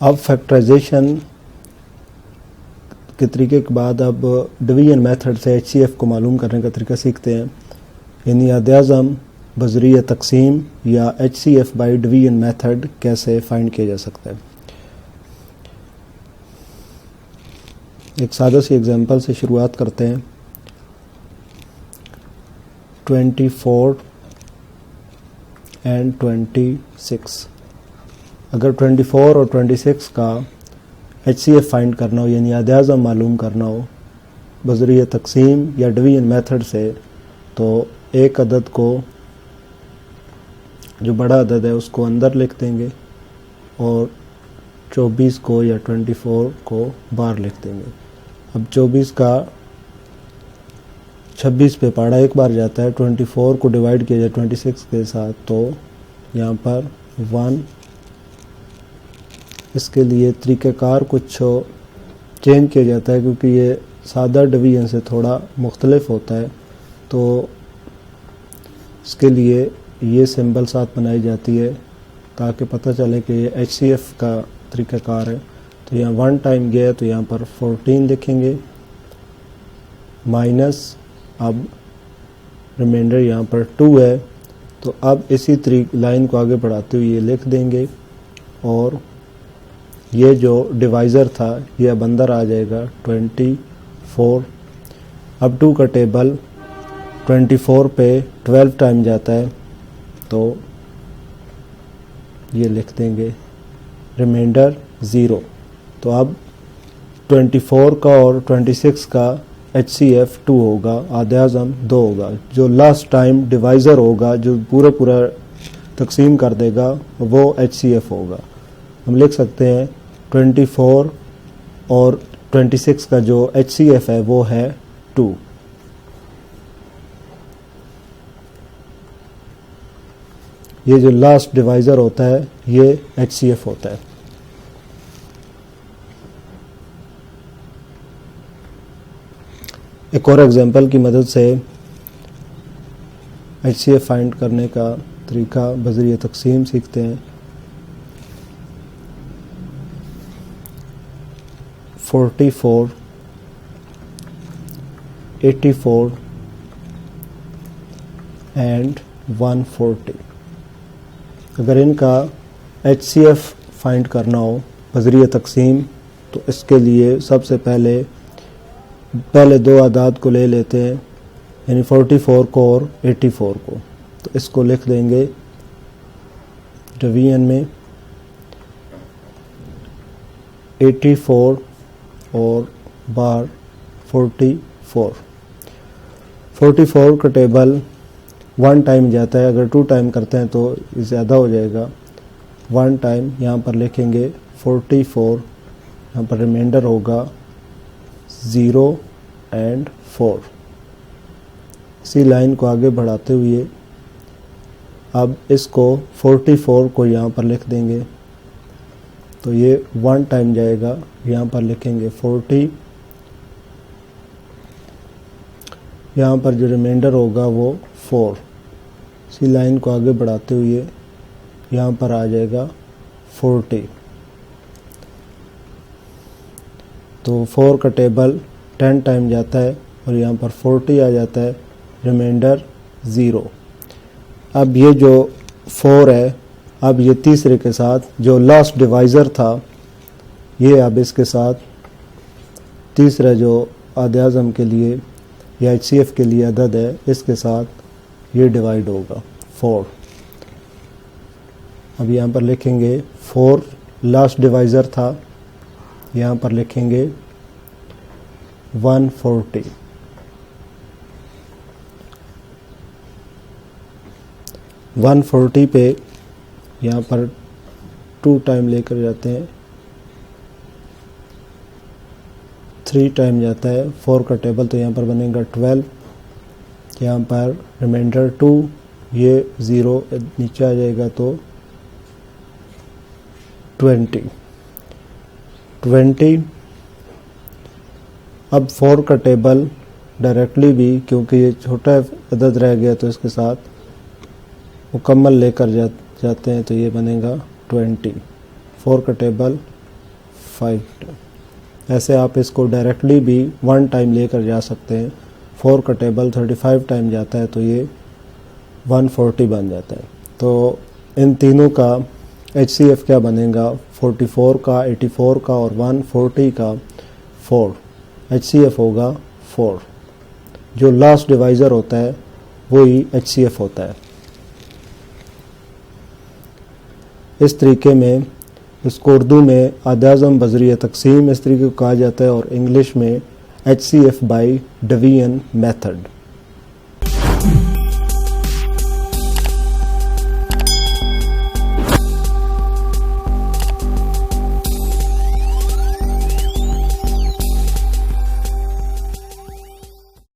अब फैक्टराइजेशन के तरीके के बाद अब डिवीजन मेथड से HCF को मालूम करने का तरीका सीखते हैं। यानी अद-ए-आज़म बज़रिया तकसीम या HCF बाई डिवीजन मेथड कैसे फाइंड किया जा सकता है। एक सादा सी एग्जांपल से शुरुआत करते हैं। 24 एंड 26। अगर 24 और 26 का HCF फाइंड करना हो यानी अद-ए-आज़म मालूम करना हो बज़रिया तकसीम या डिवीजन मेथड से, तो एक अदद को, जो बड़ा अदद है उसको अंदर लिख देंगे और 24 को या 24 को बाहर लिख देंगे। अब 24 का 26 पे पढ़ा एक बार जाता है, 24 को डिवाइड किया जाए 26 के साथ तो यहाँ पर 1। इसके लिए तरीक़ाकार कुछ चेंज किया जाता है क्योंकि ये सादा डिवीजन से थोड़ा मुख्तलिफ होता है, तो इसके लिए ये सिंबल साथ बनाई जाती है ताकि पता चले कि ये HCF का तरीक़ाकार है। तो यहाँ 1 टाइम गया तो यहाँ पर 14 लिखेंगे माइनस, अब रिमाइंडर यहाँ पर 2 है, तो अब इसी लाइन को आगे बढ़ाते हुए ये लिख देंगे और ये जो डिवाइज़र था ये अब अंदर आ जाएगा 24। अब 2 का टेबल 24 पे 12 टाइम जाता है तो ये लिख देंगे रिमाइंडर 0। तो अब 24 का और 26 का HCF 2 होगा, अद-ए-आज़म 2 होगा। जो लास्ट टाइम डिवाइज़र होगा जो पूरा तकसीम कर देगा वो HCF होगा। हम लिख सकते हैं 24 और 26 का जो HCF है वो है 2। ये जो लास्ट डिवाइज़र होता है ये HCF होता है। एक और एग्जांपल की मदद से HCF फाइंड करने का तरीका बज़रिया तकसीम सीखते हैं। 44, 84 एंड 140। अगर इनका HCF फाइंड करना हो बज़रिया तकसीम तो इसके लिए सबसे पहले 2 आदाद को ले लेते हैं, यानी 44 को और 84 को। तो इसको लिख देंगे डिवीजन में 84 और बार 44। 44 का टेबल 1 टाइम जाता है, अगर 2 टाइम करते हैं तो ज़्यादा हो जाएगा। 1 टाइम यहाँ पर लिखेंगे 44, यहाँ पर रिमाइंडर होगा 0 एंड 4। इसी लाइन को आगे बढ़ाते हुए अब इसको 44 को यहाँ पर लिख देंगे तो ये 1 टाइम जाएगा, यहाँ पर लिखेंगे 40, यहाँ पर जो रिमाइंडर होगा वो 4। इसी लाइन को आगे बढ़ाते हुए यहाँ पर आ जाएगा 40। तो 4 का टेबल 10 टाइम जाता है और यहाँ पर 40 आ जाता है, रिमाइंडर 0। अब ये जो 4 है, अब ये तीसरे के साथ जो लास्ट डिवाइज़र था ये अब इसके साथ तीसरा जो अद-ए-आज़म के लिए या HCF के लिए अदद है इसके साथ ये डिवाइड होगा 4। अब यहाँ पर लिखेंगे 4 लास्ट डिवाइज़र था, यहाँ पर लिखेंगे 140। पे यहाँ पर 2 टाइम लेकर जाते हैं, 3 टाइम जाता है। 4 का टेबल तो यहाँ पर बनेगा 12, यहाँ पर रिमाइंडर 2, ये 0 नीचे आ जाएगा तो 20। अब 4 का टेबल डायरेक्टली भी, क्योंकि ये छोटा अदद रह गया तो इसके साथ मुकम्मल लेकर जाते हैं तो ये बनेगा 20। 4 का टेबल 5 टाइम। ऐसे आप इसको डायरेक्टली भी 1 टाइम लेकर जा सकते हैं। 4 का टेबल 35 टाइम जाता है तो ये 140 बन जाता है। तो इन तीनों का HCF क्या बनेगा, 44 का, 84 का और 140 का 4, HCF होगा 4। जो लास्ट डिवाइज़र होता है वही HCF होता है। इस तरीके में इसको उर्दू में आदाज़म बज़रिया तक़सीम इस तरीके को कहा जाता है और इंग्लिश में HCF बाई डिवीजन मेथड।